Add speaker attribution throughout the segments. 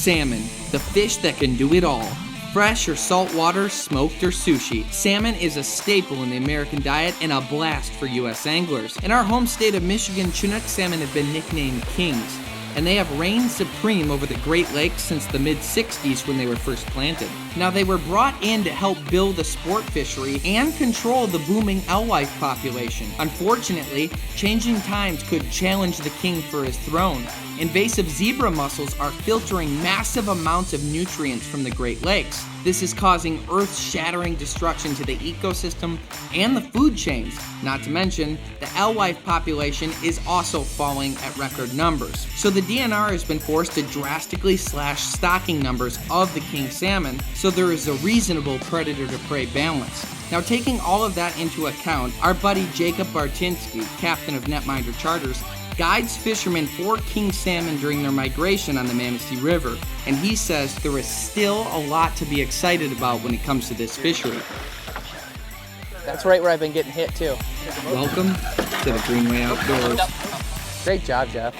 Speaker 1: Salmon, the fish that can do it all. Fresh or saltwater, smoked or sushi, salmon is a staple in the American diet and a blast for U.S. anglers. In our home state of Michigan, Chinook salmon have been nicknamed kings, and they have reigned supreme over the Great Lakes since the mid-60s when they were first planted. Now, they were brought in to help build the sport fishery and control the booming alewife population. Unfortunately, changing times could challenge the king for his throne. Invasive zebra mussels are filtering massive amounts of nutrients from the Great Lakes. This is causing earth-shattering destruction to the ecosystem and the food chains. Not to mention, the alewife population is also falling at record numbers. So the DNR has been forced to drastically slash stocking numbers of the king salmon, so there is a reasonable predator-to-prey balance. Now, taking all of that into account, our buddy Jacob Bartinsky, captain of Netminder Charters, guides fishermen for king salmon during their migration on the Manistee River, and he says there is still a lot to be excited about when it comes to this fishery.
Speaker 2: That's right where I've been getting hit too.
Speaker 1: Welcome to the Greenway Outdoors.
Speaker 2: Great job, Jeff.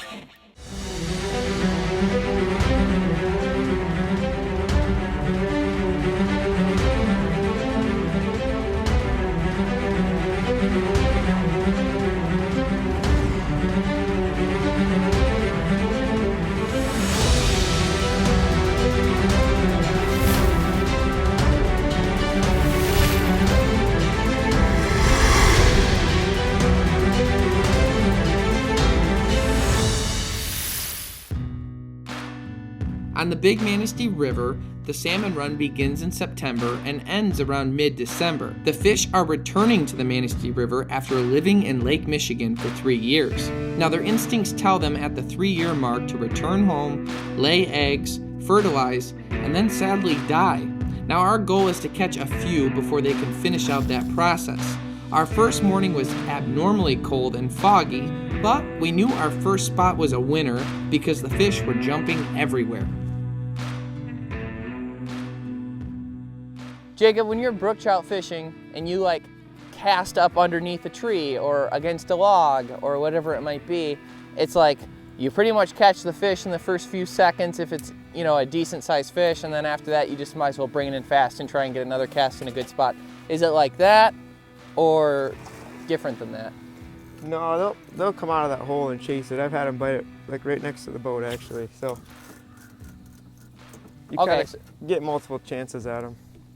Speaker 1: On the Big Manistee River, the salmon run begins in September and ends around mid-December. The fish are returning to the Manistee River after living in Lake Michigan for 3 years. Now, their instincts tell them at the 3-year mark to return home, lay eggs, fertilize, and then sadly die. Now, our goal is to catch a few before they can finish out that process. Our first morning was abnormally cold and foggy, but we knew our first spot was a winner because the fish were jumping everywhere.
Speaker 2: Jacob, when you're brook trout fishing and you cast up underneath a tree or against a log or whatever it might be, it's like you pretty much catch the fish in the first few seconds if it's, a decent sized fish, and then after that you just might as well bring it in fast and try and get another cast in a good spot. Is it like that or different than that?
Speaker 3: No, they'll come out of that hole and chase it. I've had them bite it right next to the boat actually, so you kind of get multiple chances at them.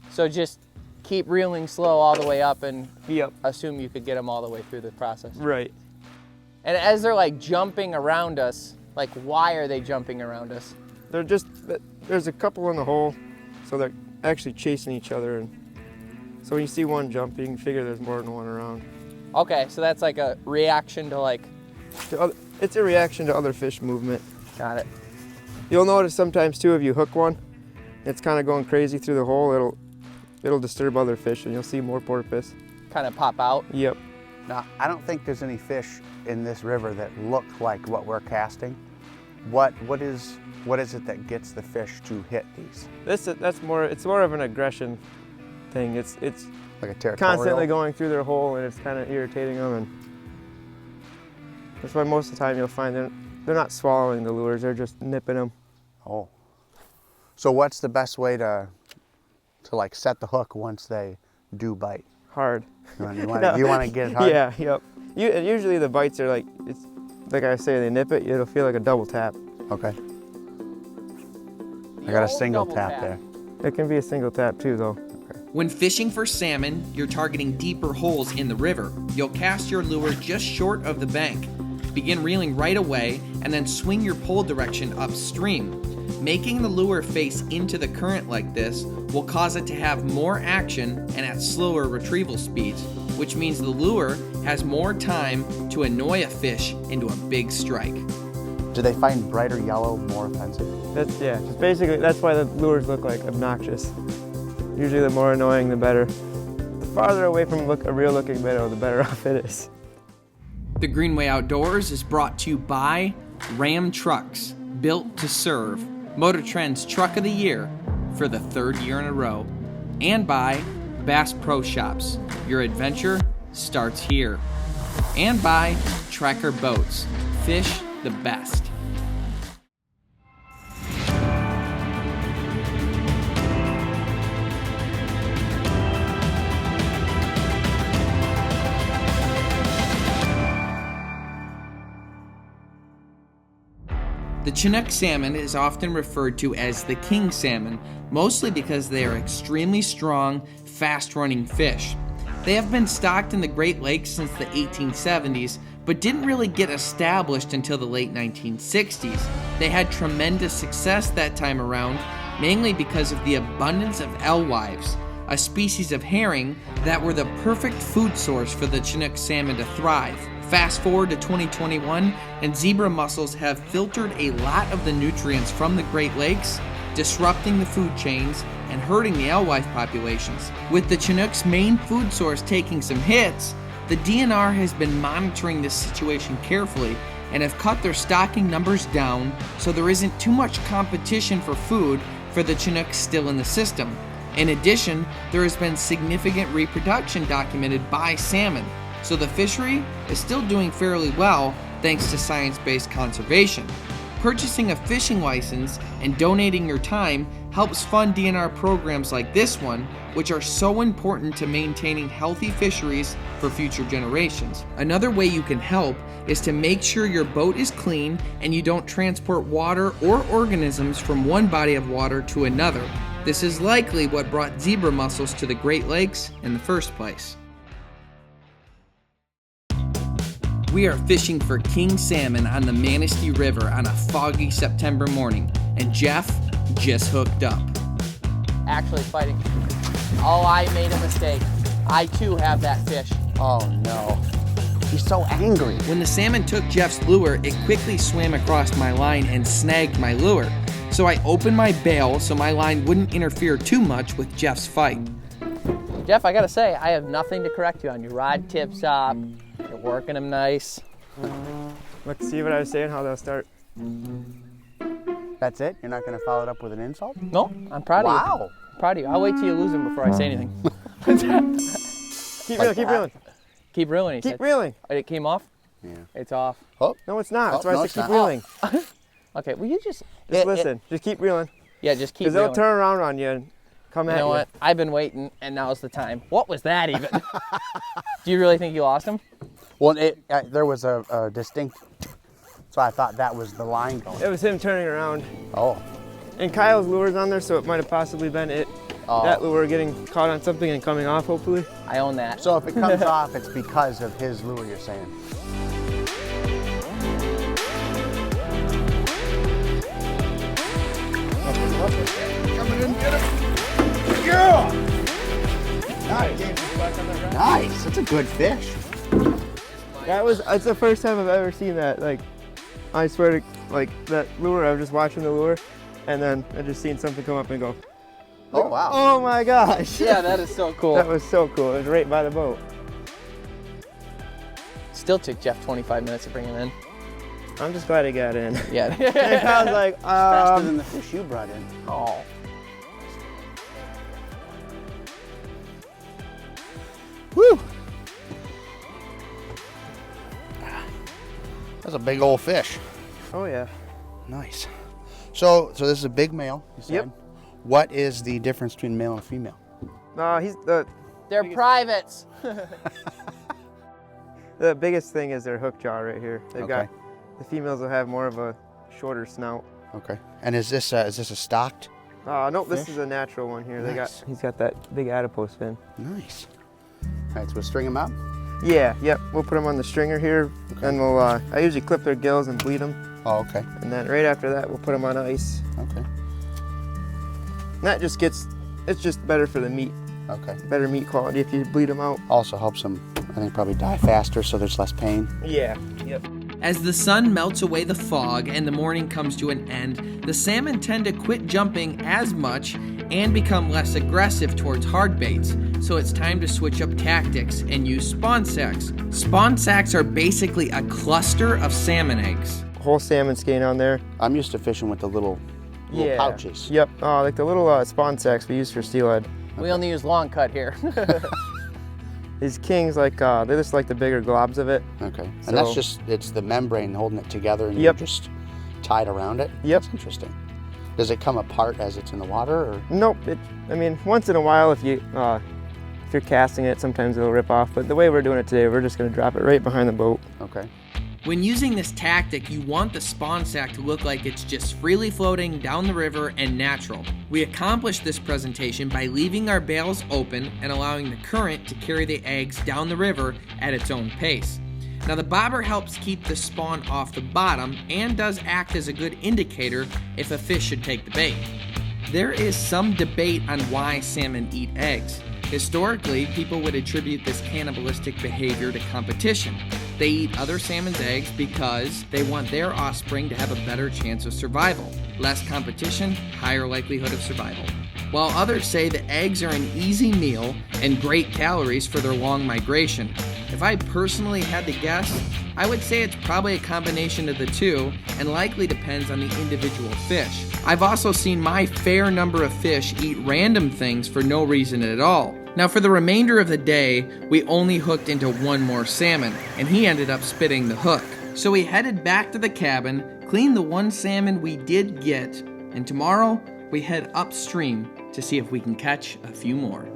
Speaker 2: So just keep reeling slow all the way up and
Speaker 3: Yep.
Speaker 2: assume you could get them all the way through the process.
Speaker 3: Right.
Speaker 2: And as they're jumping around us, why are they jumping around us?
Speaker 3: There's a couple in the hole, so they're actually chasing each other. And so when you see one jump, you can figure there's more than one around.
Speaker 2: Okay, so that's like a reaction to
Speaker 3: it's a reaction to other fish movement.
Speaker 2: Got it.
Speaker 3: You'll notice sometimes too, if you hook one, it's kind of going crazy through the hole, it'll disturb other fish and you'll see more porpoise.
Speaker 2: Kind of pop out?
Speaker 3: Yep.
Speaker 4: Now, I don't think there's any fish in this river that look like what we're casting. What is it that gets the fish to hit these?
Speaker 3: It's more of an aggression thing. It's
Speaker 4: like a territorial?
Speaker 3: Constantly going through their hole and it's kind of irritating them, and that's why most of the time you'll find they're not swallowing the lures, they're just nipping them.
Speaker 4: Oh. So what's the best way to set the hook once they do bite?
Speaker 3: Hard.
Speaker 4: You want to get it hard?
Speaker 3: Yeah, yep. Usually the bites are it's like I say, they nip it, it'll feel like a double tap.
Speaker 4: Okay. I got a single tap there.
Speaker 3: It can be a single tap too though.
Speaker 1: When fishing for salmon, you're targeting deeper holes in the river. You'll cast your lure just short of the bank. Begin reeling right away and then swing your pole direction upstream. Making the lure face into the current like this will cause it to have more action and at slower retrieval speeds, which means the lure has more time to annoy a fish into a big strike.
Speaker 4: Do they find brighter yellow more offensive?
Speaker 3: That's why the lures look like obnoxious. Usually the more annoying, the better. The farther away from a real looking minnow, the better off it is.
Speaker 1: The Greenway Outdoors is brought to you by Ram Trucks, built to serve. Motor Trend's Truck of the Year for the 3rd year in a row. And by Bass Pro Shops. Your adventure starts here. And by Tracker Boats. Fish the best. Chinook salmon is often referred to as the king salmon, mostly because they are extremely strong, fast-running fish. They have been stocked in the Great Lakes since the 1870s, but didn't really get established until the late 1960s. They had tremendous success that time around, mainly because of the abundance of alewives, a species of herring that were the perfect food source for the Chinook salmon to thrive. Fast forward to 2021, and zebra mussels have filtered a lot of the nutrients from the Great Lakes, disrupting the food chains and hurting the alewife populations. With the Chinook's main food source taking some hits, the DNR has been monitoring this situation carefully and have cut their stocking numbers down so there isn't too much competition for food for the Chinooks still in the system. In addition, there has been significant reproduction documented by salmon, so the fishery is still doing fairly well thanks to science-based conservation. Purchasing a fishing license and donating your time helps fund DNR programs like this one, which are so important to maintaining healthy fisheries for future generations. Another way you can help is to make sure your boat is clean and you don't transport water or organisms from one body of water to another. This is likely what brought zebra mussels to the Great Lakes in the first place. We are fishing for king salmon on the Manistee River on a foggy September morning, and Jeff just hooked up.
Speaker 2: Actually fighting. Oh, I made a mistake. I too have that fish.
Speaker 4: Oh no. He's so angry.
Speaker 1: When the salmon took Jeff's lure, it quickly swam across my line and snagged my lure. So I opened my bail so my line wouldn't interfere too much with Jeff's fight.
Speaker 2: Jeff, I gotta say, I have nothing to correct you on. Your rod tips up. You're working them nice.
Speaker 3: Look, see what I was saying, how they'll start.
Speaker 4: That's it? You're not going to follow it up with an insult?
Speaker 2: No, I'm proud of you.
Speaker 4: Wow.
Speaker 2: I'm proud of you. I'll wait till you lose them before I say anything.
Speaker 3: Keep reeling, keep reeling.
Speaker 2: Keep reeling, he
Speaker 3: Keep
Speaker 2: said.
Speaker 3: reeling.
Speaker 2: Oh, it came off?
Speaker 4: Yeah.
Speaker 2: It's off.
Speaker 4: Oh.
Speaker 3: No, it's not. That's
Speaker 4: Oh,
Speaker 3: why
Speaker 4: no,
Speaker 3: I
Speaker 4: it's
Speaker 3: said keep
Speaker 4: not.
Speaker 3: reeling.
Speaker 2: Okay, well you just...
Speaker 3: Listen, just keep reeling.
Speaker 2: Yeah, just keep
Speaker 3: Because
Speaker 2: reeling.
Speaker 3: they'll turn around on you and come
Speaker 2: You
Speaker 3: at
Speaker 2: know
Speaker 3: you.
Speaker 2: what? I've been waiting, and now's the time. What was that even? Do you really think you lost him?
Speaker 4: Well, there was a distinct, so I thought that was the line going.
Speaker 3: It was him turning around.
Speaker 4: Oh.
Speaker 3: And Kyle's lure's on there, so it might have possibly been it.
Speaker 4: Oh.
Speaker 3: That lure getting caught on something and coming off, hopefully.
Speaker 2: I own that.
Speaker 4: So if it comes off, it's because of his lure, you're saying? Coming in, get it. Yeah! Nice. That's a good fish.
Speaker 3: It's the first time I've ever seen that. Like, I swear to, like, that lure, I was just watching the lure, and then I just seen something come up and go,
Speaker 4: Oh, wow.
Speaker 3: oh my gosh.
Speaker 2: Yeah, that is so cool.
Speaker 3: That was so cool. It was right by the boat.
Speaker 2: Still took Jeff 25 minutes to bring him in.
Speaker 3: I'm just glad he got in.
Speaker 2: Yeah.
Speaker 3: And I was like,
Speaker 4: Faster than the fish you brought in.
Speaker 2: Oh.
Speaker 4: Woo! That's a big old fish.
Speaker 3: oh yeah.
Speaker 4: Nice. So this is a big male, you said.
Speaker 3: Yep.
Speaker 4: What is the difference between male and female?
Speaker 2: They're privates.
Speaker 3: The biggest thing is their hook jaw right here. They've got,
Speaker 4: Okay.
Speaker 3: the females will have more of a shorter snout.
Speaker 4: Okay. And is this a stocked?
Speaker 3: Nope, this
Speaker 4: Fish?
Speaker 3: is a natural one here.
Speaker 4: Nice.
Speaker 3: He's got that big adipose fin.
Speaker 4: Nice. All right, so we'll string them out.
Speaker 3: Yeah, yep. We'll put them on the stringer here, and we'll. I usually clip their gills and bleed them,
Speaker 4: Oh, okay.
Speaker 3: and then right after that, we'll put them on ice.
Speaker 4: Okay.
Speaker 3: And that just it's just better for the meat,
Speaker 4: Okay.
Speaker 3: better meat quality if you bleed them out.
Speaker 4: Also helps them, I think, probably die faster, so there's less pain.
Speaker 3: Yeah. Yep.
Speaker 1: As the sun melts away the fog and the morning comes to an end, the salmon tend to quit jumping as much and become less aggressive towards hard baits, so it's time to switch up tactics and use spawn sacks. Spawn sacks are basically a cluster of salmon eggs.
Speaker 3: Whole salmon skein on there.
Speaker 4: I'm used to fishing with the little pouches.
Speaker 3: Yep. Like the little spawn sacks we use for steelhead.
Speaker 2: We only use long cut here.
Speaker 3: These kings, like they just like the bigger globs of it.
Speaker 4: Okay.
Speaker 3: So-
Speaker 4: And that's just, it's the membrane holding it together and
Speaker 3: Yep.
Speaker 4: you're just tied around it?
Speaker 3: Yep.
Speaker 4: That's interesting. Does it come apart as it's in the water, or?
Speaker 3: Nope. I mean, once in a while, if you're casting it, sometimes it'll rip off. But the way we're doing it today, we're just gonna drop it right behind the boat.
Speaker 4: Okay.
Speaker 1: When using this tactic, you want the spawn sack to look like it's just freely floating down the river and natural. We accomplish this presentation by leaving our bales open and allowing the current to carry the eggs down the river at its own pace. Now the bobber helps keep the spawn off the bottom and does act as a good indicator if a fish should take the bait. There is some debate on why salmon eat eggs. Historically, people would attribute this cannibalistic behavior to competition. They eat other salmon's eggs because they want their offspring to have a better chance of survival. Less competition, higher likelihood of survival. While others say the eggs are an easy meal and great calories for their long migration. If I personally had to guess, I would say it's probably a combination of the two and likely depends on the individual fish. I've also seen my fair number of fish eat random things for no reason at all. Now for the remainder of the day, we only hooked into one more salmon, and he ended up spitting the hook. So we headed back to the cabin, cleaned the one salmon we did get, and tomorrow we head upstream to see if we can catch a few more.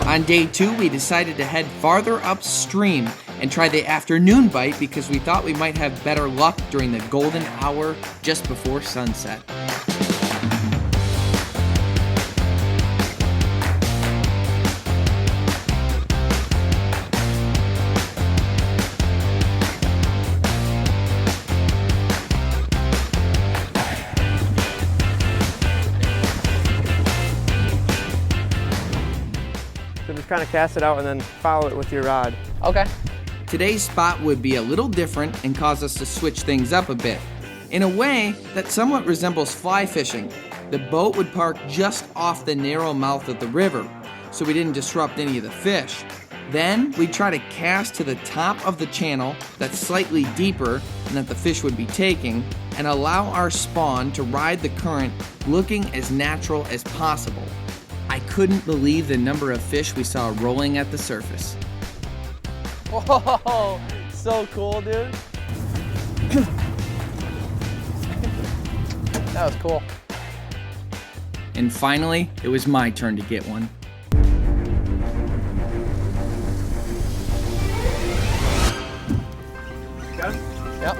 Speaker 1: On day 2, we decided to head farther upstream and try the afternoon bite because we thought we might have better luck during the golden hour just before sunset.
Speaker 3: So just kind of cast it out and then follow it with your rod.
Speaker 2: Okay.
Speaker 1: Today's spot would be a little different and cause us to switch things up a bit. In a way that somewhat resembles fly fishing. The boat would park just off the narrow mouth of the river, so we didn't disrupt any of the fish. Then we'd try to cast to the top of the channel that's slightly deeper than that the fish would be taking, and allow our spawn to ride the current looking as natural as possible. I couldn't believe the number of fish we saw rolling at the surface.
Speaker 2: Whoa, so cool, dude. That was cool.
Speaker 1: And finally, it was my turn to get one.
Speaker 3: Got him?
Speaker 2: Yep.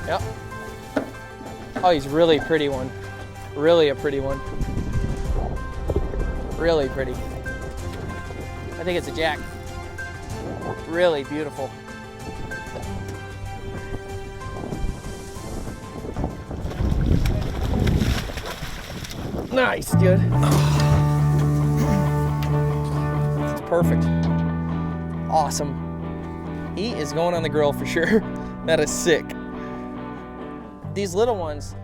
Speaker 2: Yep. Oh, he's really pretty one. Really a pretty one. Really pretty. I think it's a jack. Really beautiful. Nice, dude. It's perfect. Awesome. He is going on the grill for sure. That is sick. These little ones,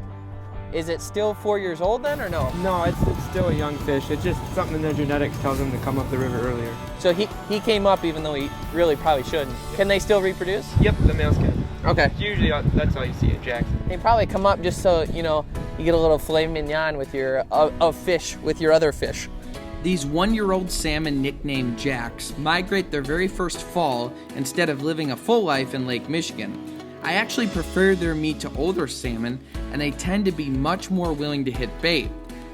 Speaker 2: is it still 4 years old then or no?
Speaker 3: No, it's still a young fish. It's just something in their genetics tells them to come up the river earlier.
Speaker 2: So he came up even though he really probably shouldn't. Can they still reproduce?
Speaker 3: Yep, the males can.
Speaker 2: Okay.
Speaker 3: Usually that's all you see in jacks.
Speaker 2: They probably come up just so, you know, you get a little filet mignon with your of fish with your other fish.
Speaker 1: These 1-year-old salmon nicknamed jacks migrate their very first fall instead of living a full life in Lake Michigan. I actually prefer their meat to older salmon, and they tend to be much more willing to hit bait.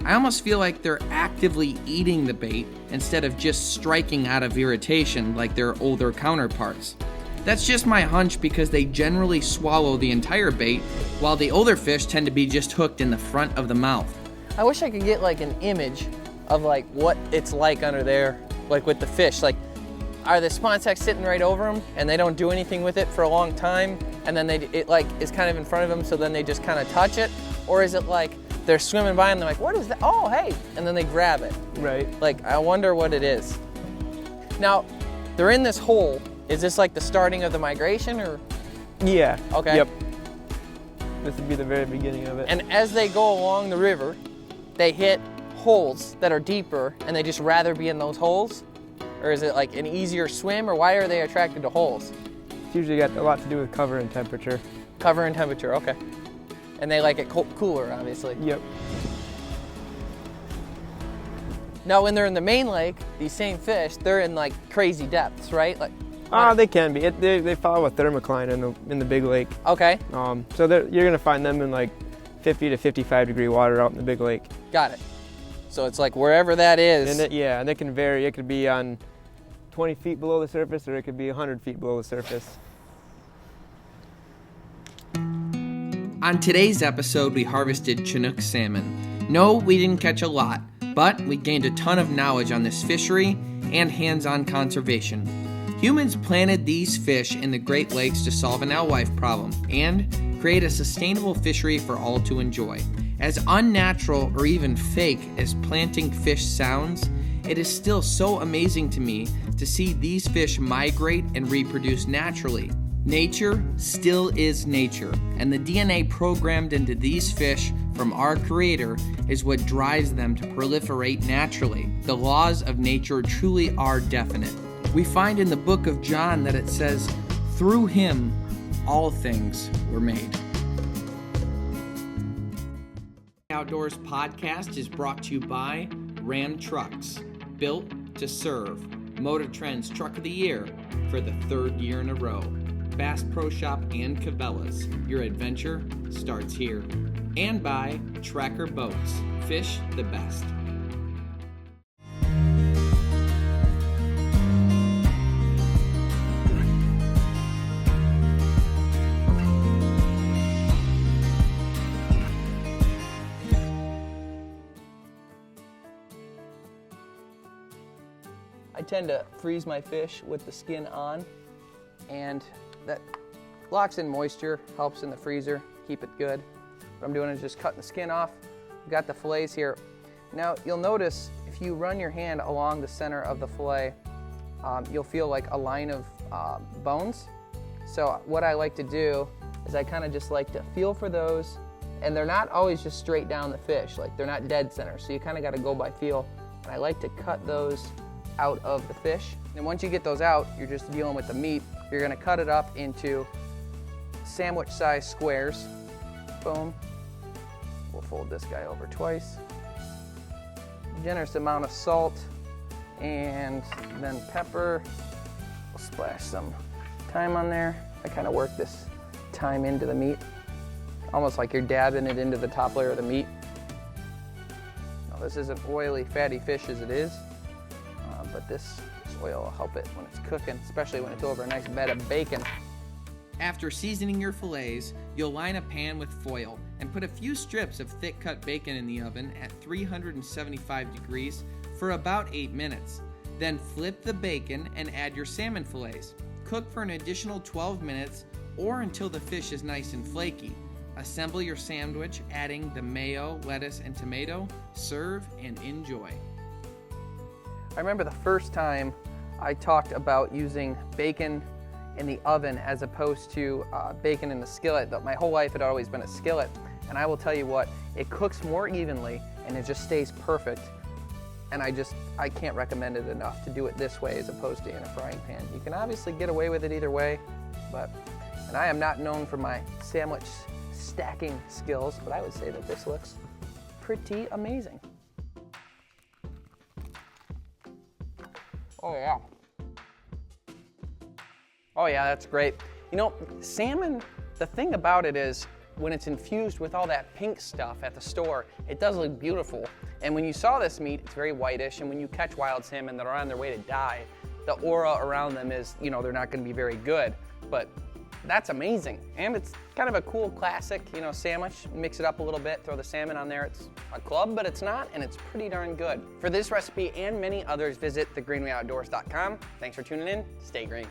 Speaker 1: I almost feel like they're actively eating the bait instead of just striking out of irritation like their older counterparts. That's just my hunch because they generally swallow the entire bait, while the older fish tend to be just hooked in the front of the mouth.
Speaker 2: I wish I could get like an image of like what it's like under there, like with the fish. Like, are the spawn sacks sitting right over them and they don't do anything with it for a long time, and then it like is kind of in front of them, so then they just kind of touch it? Or is it like they're swimming by and they're like, what is that? Oh, hey, and then they grab it.
Speaker 3: Right.
Speaker 2: Like, I wonder what it is. Now, they're in this hole. Is this like the starting of the migration or?
Speaker 3: Yeah.
Speaker 2: Okay.
Speaker 3: Yep. This would be the very beginning of it.
Speaker 2: And as they go along the river, they hit holes that are deeper and they just rather be in those holes? Or is it like an easier swim, or why are they attracted to holes?
Speaker 3: It's usually got a lot to do with cover and temperature.
Speaker 2: Cover and temperature, okay. And they like it cooler, obviously.
Speaker 3: Yep.
Speaker 2: Now, when they're in the main lake, these same fish, they're in like crazy depths, right? Like.
Speaker 3: They can be. They follow a thermocline in the big lake.
Speaker 2: Okay.
Speaker 3: So you're gonna find them in like 50 to 55 degree water out in the big lake.
Speaker 2: Got it. So it's like wherever that is.
Speaker 3: And it can vary. It could be on 20 feet below the surface, or it could be 100 feet below the surface.
Speaker 1: On today's episode, we harvested Chinook salmon. No, we didn't catch a lot, but we gained a ton of knowledge on this fishery and hands-on conservation. Humans planted these fish in the Great Lakes to solve an alewife problem and create a sustainable fishery for all to enjoy. As unnatural or even fake as planting fish sounds, it is still so amazing to me to see these fish migrate and reproduce naturally. Nature still is nature, and the DNA programmed into these fish from our Creator is what drives them to proliferate naturally. The laws of nature truly are definite. We find in the book of John that it says, "Through him, all things were made." Outdoors podcast is brought to you by Ram Trucks, built to serve. Motor Trend's Truck of the Year for the 3rd year in a row. Bass Pro Shop and Cabela's. Your adventure starts here. And by Tracker Boats. Fish the best.
Speaker 2: I tend to freeze my fish with the skin on, and that locks in moisture, helps in the freezer, keep it good. What I'm doing is just cutting the skin off. We've got the fillets here. Now, you'll notice if you run your hand along the center of the fillet, you'll feel like a line of bones. So what I like to do is I kind of just like to feel for those, and they're not always just straight down the fish, like they're not dead center, so you kind of got to go by feel. And I like to cut those out of the fish. And once you get those out, you're just dealing with the meat. You're gonna cut it up into sandwich-sized squares. Boom. We'll fold this guy over twice. Generous amount of salt, and then pepper. We'll splash some thyme on there. I kind of work this thyme into the meat, almost like you're dabbing it into the top layer of the meat. Now, this isn't oily, fatty fish as it is, but this oil will help it when it's cooking, especially when it's over a nice bed of bacon.
Speaker 1: After seasoning your fillets, you'll line a pan with foil and put a few strips of thick-cut bacon in the oven at 375 degrees for about 8 minutes. Then flip the bacon and add your salmon fillets. Cook for an additional 12 minutes or until the fish is nice and flaky. Assemble your sandwich, adding the mayo, lettuce, and tomato. Serve and enjoy.
Speaker 2: I remember the first time I talked about using bacon in the oven as opposed to bacon in the skillet. My whole life had always been a skillet, and I will tell you what, it cooks more evenly and it just stays perfect. And I can't recommend it enough to do it this way as opposed to in a frying pan. You can obviously get away with it either way, and I am not known for my sandwich stacking skills, but I would say that this looks pretty amazing. Oh yeah. Oh yeah, that's great. You know, salmon, the thing about it is when it's infused with all that pink stuff at the store, it does look beautiful. And when you saw this meat, it's very whitish, and when you catch wild salmon that are on their way to die, the aura around them is, they're not gonna be very good, but that's amazing. And it's kind of a cool classic, sandwich. Mix it up a little bit, throw the salmon on there. It's a club, but it's not, and it's pretty darn good. For this recipe and many others, visit thegreenwayoutdoors.com. Thanks for tuning in. Stay green.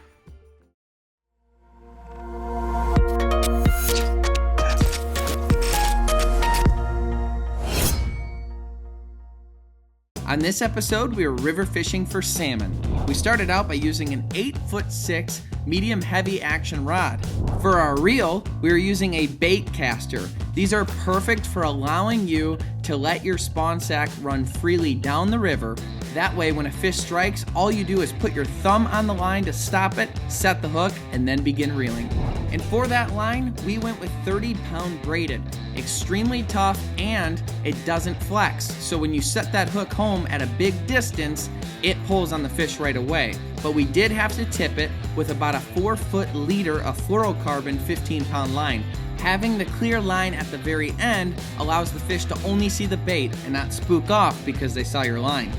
Speaker 1: On this episode, we were river fishing for salmon. We started out by using an 8'6" medium heavy action rod. For our reel, we are using a bait caster. These are perfect for allowing you to let your spawn sack run freely down the river. That way, when a fish strikes, all you do is put your thumb on the line to stop it, set the hook, and then begin reeling. And for that line, we went with 30-pound braided. Extremely tough, and it doesn't flex. So when you set that hook home at a big distance, it pulls on the fish right away. But we did have to tip it with about a 4-foot leader of fluorocarbon 15-pound line. Having the clear line at the very end allows the fish to only see the bait and not spook off because they saw your line.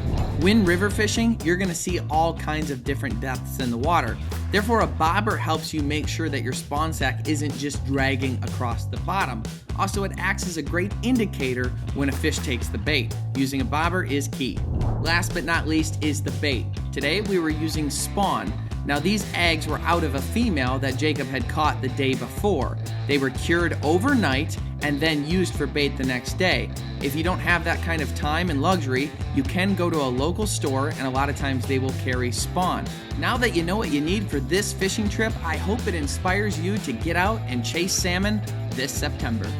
Speaker 1: When river fishing, you're going to see all kinds of different depths in the water. Therefore, a bobber helps you make sure that your spawn sack isn't just dragging across the bottom. Also, it acts as a great indicator when a fish takes the bait. Using a bobber is key. Last but not least is the bait. Today we were using spawn. Now these eggs were out of a female that Jacob had caught the day before. They were cured overnight and then used for bait the next day. If you don't have that kind of time and luxury, you can go to a local store and a lot of times they will carry spawn. Now that you know what you need for this fishing trip, I hope it inspires you to get out and chase salmon this September.